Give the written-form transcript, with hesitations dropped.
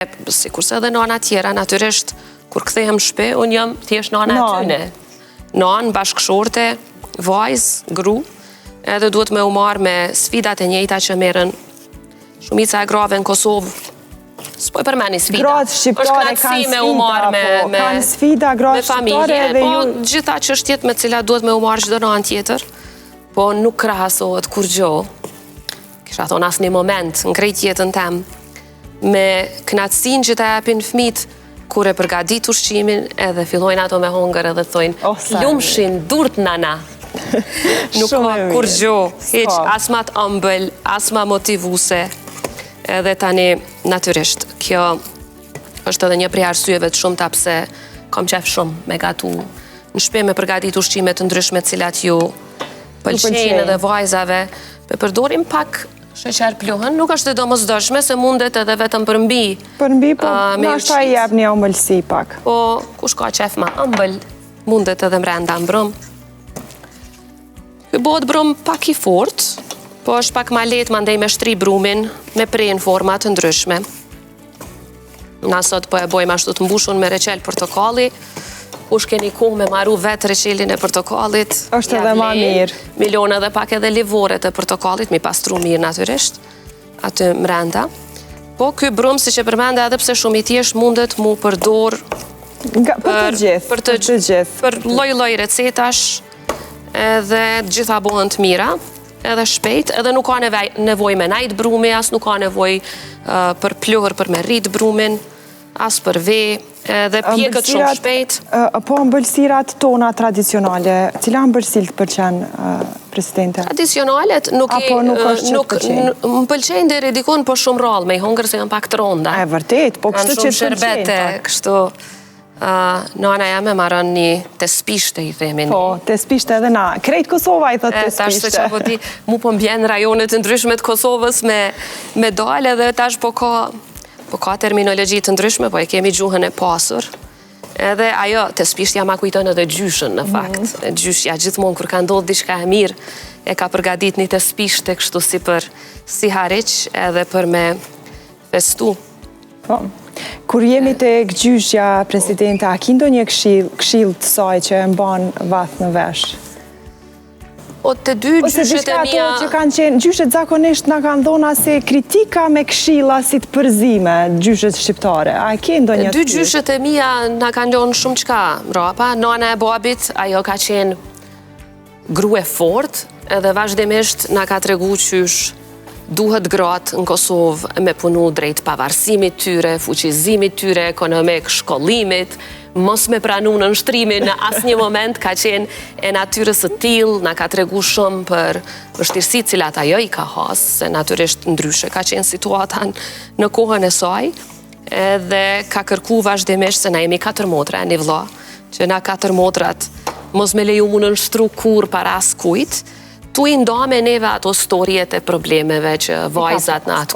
Si kurse edhe nana tjera, natyrisht, kur kthehem shpe, unë jam thjesht nana e tyne. Nanë, bashkëshorte, vajzë, gru, edhe duhet me u marrë me sfidat e njëjta që merren shumica e grave në Kosovë. S'po e përmeni sfida. Gratë shqiptare kanë sfida, gratë shqiptare edhe ju... Po, gjitha çështjet me cilat duhet me u marrë çdo nanë tjetër, po nuk krahasohet kur gjo. Kisha thonë asnjë moment në krejt jetën tem, me knatësinë që ta japin fëmijët kur e përgatit ushqimin edhe fillojnë ato me hongër edhe thojnë lumshin durt nana. Nuk ka kur gjo, hiq as ma të ëmbël, as ma motivuse. Edhe tani natyrisht, kjo është edhe një prej arsyeve të shumta pse kam qef shumë me gatu në shtëpi me përgatit ushqime të ndryshme të cilat ju pëlqejnë edhe vajzave. Përdorim pak sheqer pluhën, nuk është e domosdoshme se mundet edhe vetëm përmbi. Përmbi, po, nashta i jep një ëmbëlsi pak. Po, kush ka qef ma ëmbël, mundet edhe mrenda mbrëm. Ky bëhet brum pak i fort, po është pak ma letë mandej me shtri brumin, me prej në format të ndryshme. Na sot po e bojmë ashtu të mbushun me reqel portokalli, kush keni kohë me maru vetë reqelin e portokallit. Është edhe ma mirë. Milion edhe pak edhe livoret e portokallit, mi pastru mirë natyrisht, aty mrenda. Po, ky brum, si që përmenda edhe pse shumë i thjesht mundet mu përdor për të gjithë. Për lloj-lloj recetash, edhe gjitha bëhen të mira, edhe shpejt, edhe nuk ka nevoj me najt brumi, as nuk ka nevoj për pluhër për me rrit brumin, as për vej, edhe pjekët shumë shpejt. Po ëmbëlsirat tona tradicionale, cila ëmbëlsil të pëlqen, presidente? Tradicionalet nuk më pëlqejnë deri dikun, po shumë rallë me i hongër se janë pak të ronda. E vërtet, po kështu që të pëlqejnë. Kështu, nana jam e marrën një tespishte i themin. Po, tespishte edhe na. Krejt Kosova i thot tespishte. Tash se që po di, mu po mbjen rajonet të ndryshme të Kosovës me dalë edhe tash po ka terminologji të ndryshme, po e kemi gjuhën e pasur. Edhe ajo, tespishtja ma kujton edhe gjyshën në fakt. Gjyshja gjithmonë kur ka ndodhë diçka e mirë, e ka përgadit një tespishte kështu si hariq edhe për me festu. Po. Kur jemi të gjyshja, presidente, a kindo një këshill të saj që e mban vath në vesh? O të dy gjyshet e mia... Ose që kanë qenë, gjyshet zakonisht nga kanë dhona se kritika me këshilla si të përzime, gjyshet shqiptare. A ke ndonjë të dy gjyshet e mia nga kanë lënë shumë qka mrapa. Nana e babit, ajo ka qenë grue fort, edhe vazhdimisht nga ka tregu qysh duhet gratë në Kosovë me punu drejt pavarësimit tyre, fuqizimit tyre, ekonomik, shkollimit, mos me pranu në nështrimin në asë një moment ka qenë e natyrës të tilë, nga ka tregu shumë për vështirësit cilat ajo i ka hasë, se natyrisht ndryshe ka qenë situatan në kohën e saj, edhe ka kërku vazhdimisht se na jemi 4 motra e një vlla, që na 4 motrat mos me leju mu në nështru kur para as kujt, tu i nda me neve ato storjet e problemeve që vajzat në atë